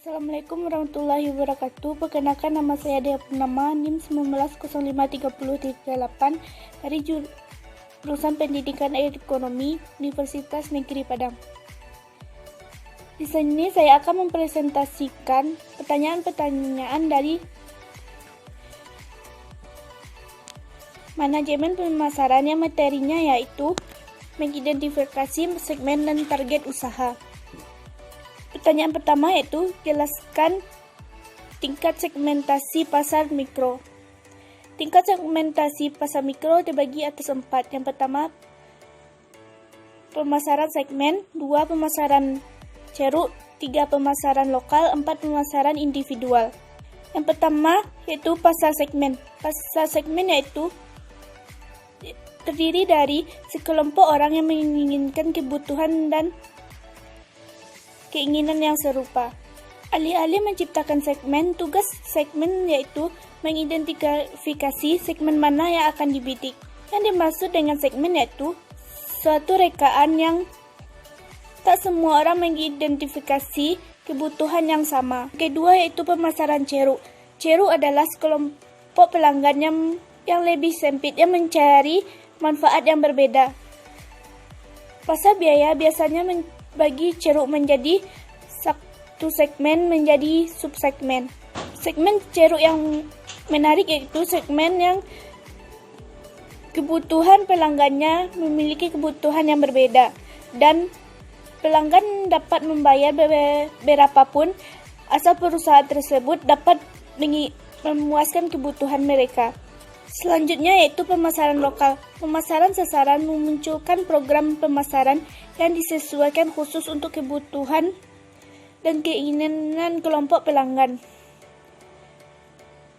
Assalamualaikum warahmatullahi wabarakatuh. Perkenalkan, nama saya Dea Purnama, NIM 19053038 dari jurusan Pendidikan Ekonomi Universitas Negeri Padang. Di sini saya akan mempresentasikan pertanyaan-pertanyaan dari manajemen pemasaran yang materinya yaitu mengidentifikasi segmen dan target usaha. Pertanyaan pertama yaitu jelaskan tingkat segmentasi pasar mikro. Tingkat segmentasi pasar mikro dibagi atas 4. Yang pertama, pemasaran segmen, 2 pemasaran ceruk, 3 pemasaran lokal, 4 pemasaran individual. Yang pertama yaitu pasar segmen. Pasar segmen yaitu terdiri dari sekelompok orang yang menginginkan kebutuhan dan keinginan yang serupa. Alih-alih menciptakan segmen, tugas segmen yaitu mengidentifikasi segmen mana yang akan dibidik. Yang dimaksud dengan segmen yaitu suatu rekaan yang tak semua orang mengidentifikasi kebutuhan yang sama. Kedua yaitu pemasaran ceruk. Ceruk adalah sekelompok pelanggan yang lebih sempit yang mencari manfaat yang berbeda. Pasar biaya biasanya bagi ceruk menjadi satu segmen menjadi subsegmen. Segmen ceruk yang menarik yaitu segmen yang kebutuhan pelanggannya memiliki kebutuhan yang berbeda dan pelanggan dapat membayar berapapun asal perusahaan tersebut dapat memuaskan kebutuhan mereka. Selanjutnya yaitu pemasaran lokal. Pemasaran sasaran memunculkan program pemasaran yang disesuaikan khusus untuk kebutuhan dan keinginan kelompok pelanggan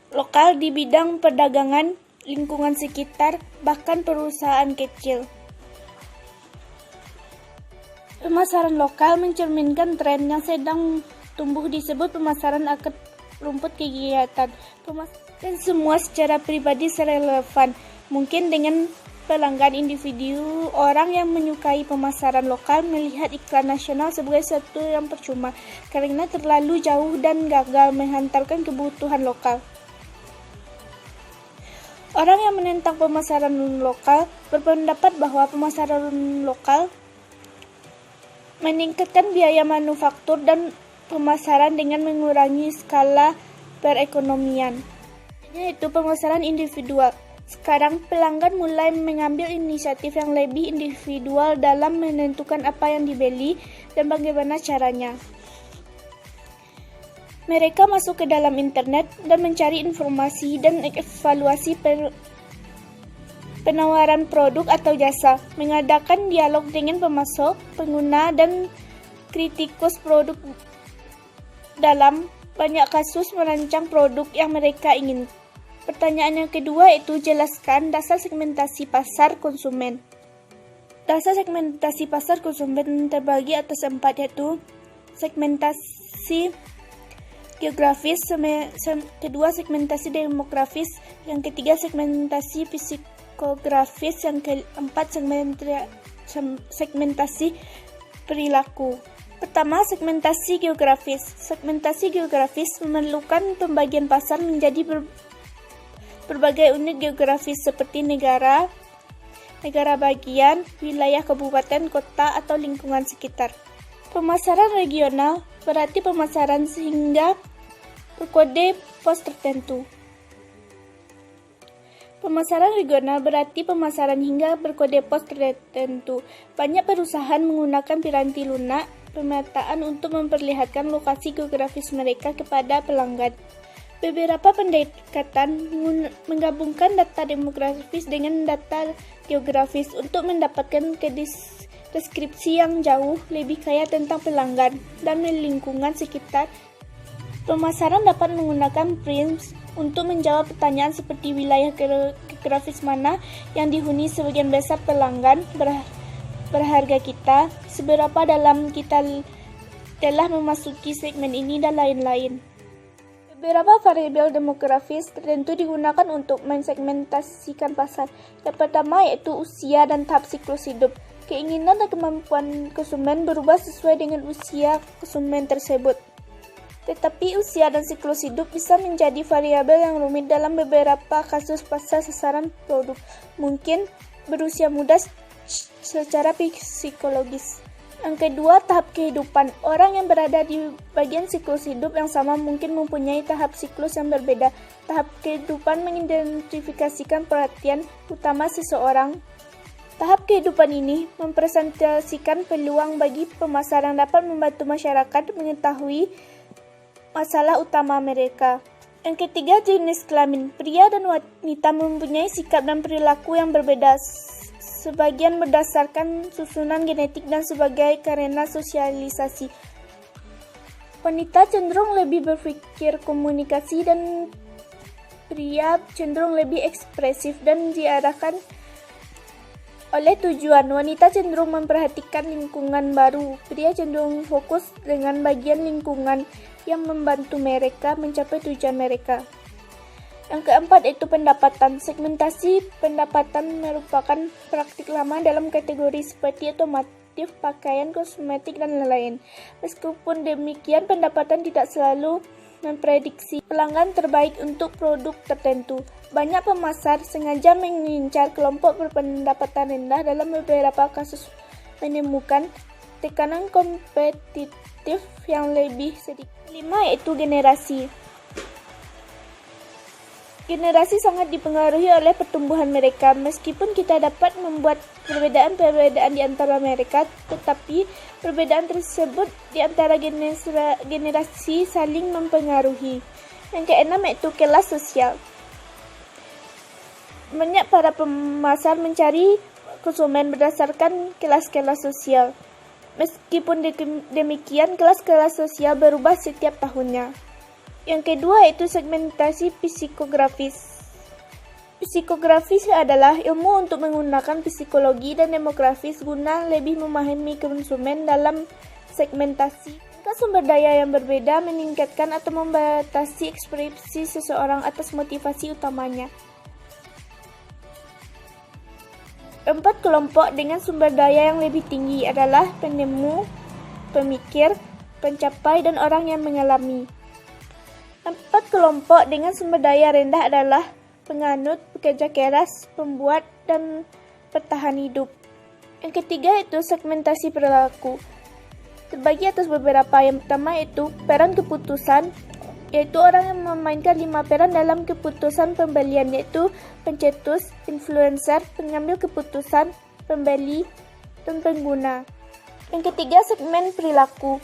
lokal di bidang perdagangan, lingkungan sekitar, bahkan perusahaan kecil. Pemasaran lokal mencerminkan tren yang sedang tumbuh disebut pemasaran akar rumput kegiatan dan semua secara pribadi relevan. Mungkin dengan pelanggan individu, orang yang menyukai pemasaran lokal melihat iklan nasional sebagai sesuatu yang percuma karena terlalu jauh dan gagal menghantarkan kebutuhan lokal. Orang yang menentang pemasaran lokal berpendapat bahwa pemasaran lokal meningkatkan biaya manufaktur dan pemasaran dengan mengurangi skala perekonomian, yaitu pemasaran individual. Sekarang pelanggan mulai mengambil inisiatif yang lebih individual dalam menentukan apa yang dibeli dan bagaimana caranya. Mereka masuk ke dalam internet dan mencari informasi dan evaluasi penawaran produk atau jasa, mengadakan dialog dengan pemasok, pengguna, dan kritikus produk. Dalam banyak kasus merancang produk yang mereka ingin. Pertanyaan yang kedua yaitu jelaskan dasar segmentasi pasar konsumen. Dasar segmentasi pasar konsumen terbagi atas 4 yaitu segmentasi geografis, kedua segmentasi demografis, yang ketiga segmentasi psikografis, yang keempat segmentasi perilaku. Pertama, segmentasi geografis. Segmentasi geografis memerlukan pembagian pasar menjadi berbagai unit geografis seperti negara bagian, wilayah kabupaten, kota, atau lingkungan sekitar. Pemasaran regional berarti pemasaran sehingga berkode pos tertentu. Pemasaran regional berarti pemasaran hingga berkode pos tertentu. Banyak perusahaan menggunakan piranti lunak pemetaan untuk memperlihatkan lokasi geografis mereka kepada pelanggan. Beberapa pendekatan menggabungkan data demografis dengan data geografis untuk mendapatkan deskripsi yang jauh lebih kaya tentang pelanggan dan lingkungan sekitar. Pemasaran dapat menggunakan PRIMS untuk menjawab pertanyaan seperti wilayah geografis mana yang dihuni sebagian besar pelanggan, berharga kita, seberapa dalam kita telah memasuki segmen ini, dan lain-lain. Beberapa variabel demografis tertentu digunakan untuk mensegmentasikan pasar. Yang pertama yaitu usia dan tahap siklus hidup. Keinginan dan kemampuan konsumen berubah sesuai dengan usia konsumen tersebut. Tetapi usia dan siklus hidup bisa menjadi variabel yang rumit dalam beberapa kasus pasar sasaran produk. Mungkin berusia muda secara psikologis. Yang kedua, tahap kehidupan. Orang yang berada di bagian siklus hidup yang sama mungkin mempunyai tahap siklus yang berbeda. Tahap kehidupan mengidentifikasikan perhatian utama seseorang. Tahap kehidupan ini mempresentasikan peluang bagi pemasar yang dapat membantu masyarakat mengetahui masalah utama mereka. Yang ketiga, jenis kelamin. Pria dan wanita mempunyai sikap dan perilaku yang berbeda, sebagian berdasarkan susunan genetik dan sebagai karena sosialisasi. Wanita cenderung lebih berpikir komunikasi dan pria cenderung lebih ekspresif dan diarahkan oleh tujuan. Wanita cenderung memperhatikan lingkungan baru. Pria cenderung fokus dengan bagian lingkungan yang membantu mereka mencapai tujuan mereka. Yang keempat yaitu pendapatan. Segmentasi pendapatan merupakan praktik lama dalam kategori seperti otomotif, pakaian, kosmetik, dan lain-lain. Meskipun demikian, pendapatan tidak selalu memprediksi pelanggan terbaik untuk produk tertentu. Banyak pemasar sengaja mengincar kelompok berpendapatan rendah dalam beberapa kasus menemukan tekanan kompetitif yang lebih sedikit. 5 yaitu generasi. Generasi sangat dipengaruhi oleh pertumbuhan mereka. Meskipun kita dapat membuat perbedaan-perbedaan di antara mereka, tetapi perbedaan tersebut di antara generasi saling mempengaruhi. Yang keenam yaitu kelas sosial. Banyak para pemasar mencari konsumen berdasarkan kelas-kelas sosial. Meskipun demikian, kelas-kelas sosial berubah setiap tahunnya. Yang kedua yaitu segmentasi psikografis. Psikografis adalah ilmu untuk menggunakan psikologi dan demografis guna lebih memahami konsumen dalam segmentasi. Sumber daya yang berbeda meningkatkan atau membatasi ekspresi seseorang atas motivasi utamanya. 4 kelompok dengan sumber daya yang lebih tinggi adalah penemu, pemikir, pencapai, dan orang yang mengalami. 4 kelompok dengan sumber daya rendah adalah penganut, pekerja keras, pembuat, dan bertahan hidup. Yang ketiga yaitu segmentasi perilaku. Terbagi atas beberapa. Yang pertama yaitu peran keputusan, yaitu orang yang memainkan 5 peran dalam keputusan pembelian, yaitu pencetus, influencer, pengambil keputusan, pembeli, dan pengguna. Yang ketiga segmen perilaku.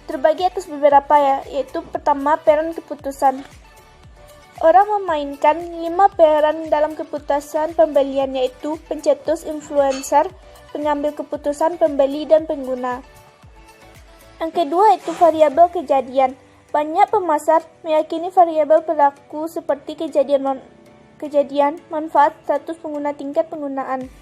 Terbagi atas beberapa yaitu pertama peran keputusan. Orang memainkan 5 peran dalam keputusan pembelian, yaitu pencetus, influencer, pengambil keputusan, pembeli, dan pengguna. Yang kedua yaitu variabel kejadian. Banyak pemasar meyakini variabel perilaku seperti kejadian, manfaat, status pengguna, tingkat penggunaan,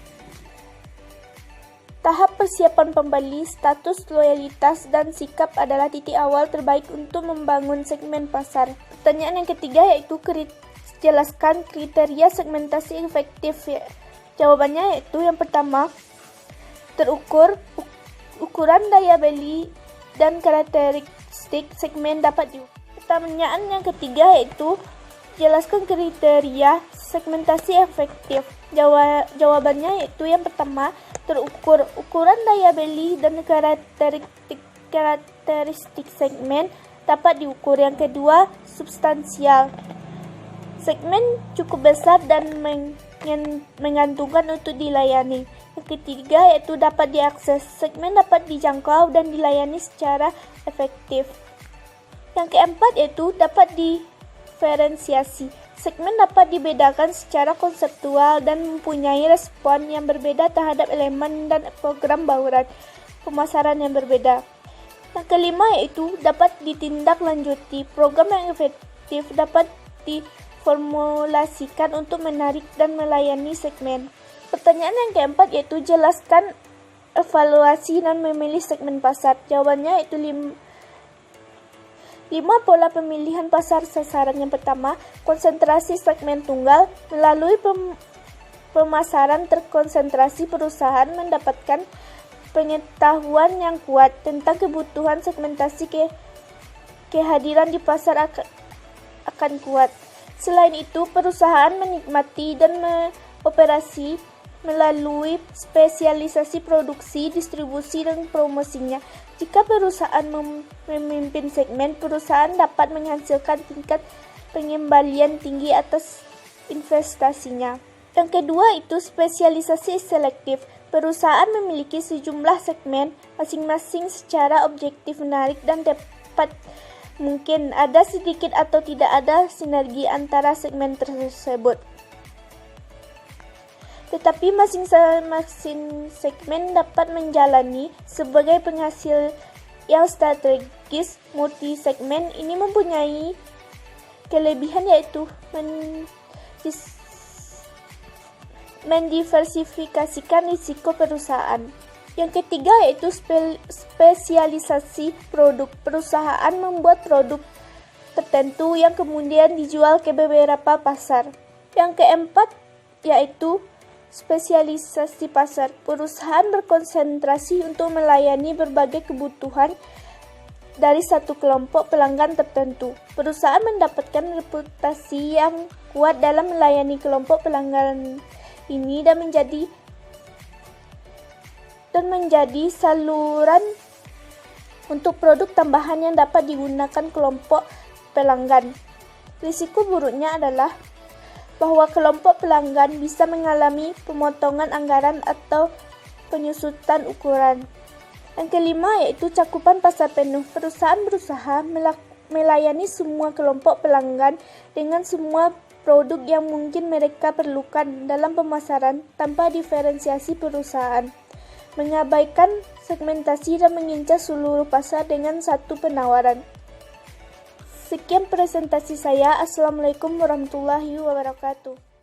tahap persiapan pembeli, status loyalitas, dan sikap adalah titik awal terbaik untuk membangun segmen pasar. Pertanyaan yang ketiga yaitu jelaskan kriteria segmentasi efektif. Jawabannya yaitu yang pertama, ukuran daya beli dan karakteristik segmen dapat diukur. Pertanyaan yang ketiga yaitu jelaskan kriteria segmentasi efektif. Jawabannya yaitu yang pertama, ukuran daya beli dan karakteristik segmen dapat diukur. Yang kedua, substansial. Segmen cukup besar dan menguntungkan untuk dilayani. Yang ketiga yaitu dapat diakses. Segmen dapat dijangkau dan dilayani secara efektif. Yang keempat yaitu dapat diferensiasi. Segmen dapat dibedakan secara konseptual dan mempunyai respon yang berbeda terhadap elemen dan program bauran pemasaran yang berbeda. Yang kelima yaitu dapat ditindaklanjuti. Program yang efektif dapat diformulasikan untuk menarik dan melayani segmen. Pertanyaan yang keempat yaitu jelaskan evaluasi dan memilih segmen pasar. Jawabannya yaitu 5 pola pemilihan pasar sasaran. Yang pertama, konsentrasi segmen tunggal. Melalui pemasaran terkonsentrasi, perusahaan mendapatkan pengetahuan yang kuat tentang kebutuhan segmentasi kehadiran di pasar akan kuat. Selain itu, perusahaan menikmati dan operasi melalui spesialisasi produksi, distribusi, dan promosinya. Jika perusahaan memimpin segmen, perusahaan dapat menghasilkan tingkat pengembalian tinggi atas investasinya. Yang kedua itu spesialisasi selektif. Perusahaan memiliki sejumlah segmen, masing-masing secara objektif menarik dan dapat mungkin ada sedikit atau tidak ada sinergi antara segmen tersebut. Tetapi masing-masing segmen dapat menjalani sebagai penghasil yang strategis. Multi-segmen ini mempunyai kelebihan yaitu mendiversifikasikan risiko perusahaan. Yang ketiga yaitu spesialisasi produk. Perusahaan membuat produk tertentu yang kemudian dijual ke beberapa pasar. Yang keempat yaitu spesialisasi pasar. Perusahaan berkonsentrasi untuk melayani berbagai kebutuhan dari satu kelompok pelanggan tertentu. Perusahaan mendapatkan reputasi yang kuat dalam melayani kelompok pelanggan ini dan menjadi saluran untuk produk tambahan yang dapat digunakan kelompok pelanggan. Risiko buruknya adalah bahwa kelompok pelanggan bisa mengalami pemotongan anggaran atau penyusutan ukuran. Yang kelima yaitu cakupan pasar penuh. Perusahaan berusaha melayani semua kelompok pelanggan dengan semua produk yang mungkin mereka perlukan dalam pemasaran tanpa diferensiasi perusahaan, mengabaikan segmentasi dan mengincar seluruh pasar dengan satu penawaran. Sekian presentasi saya. Assalamualaikum warahmatullahi wabarakatuh.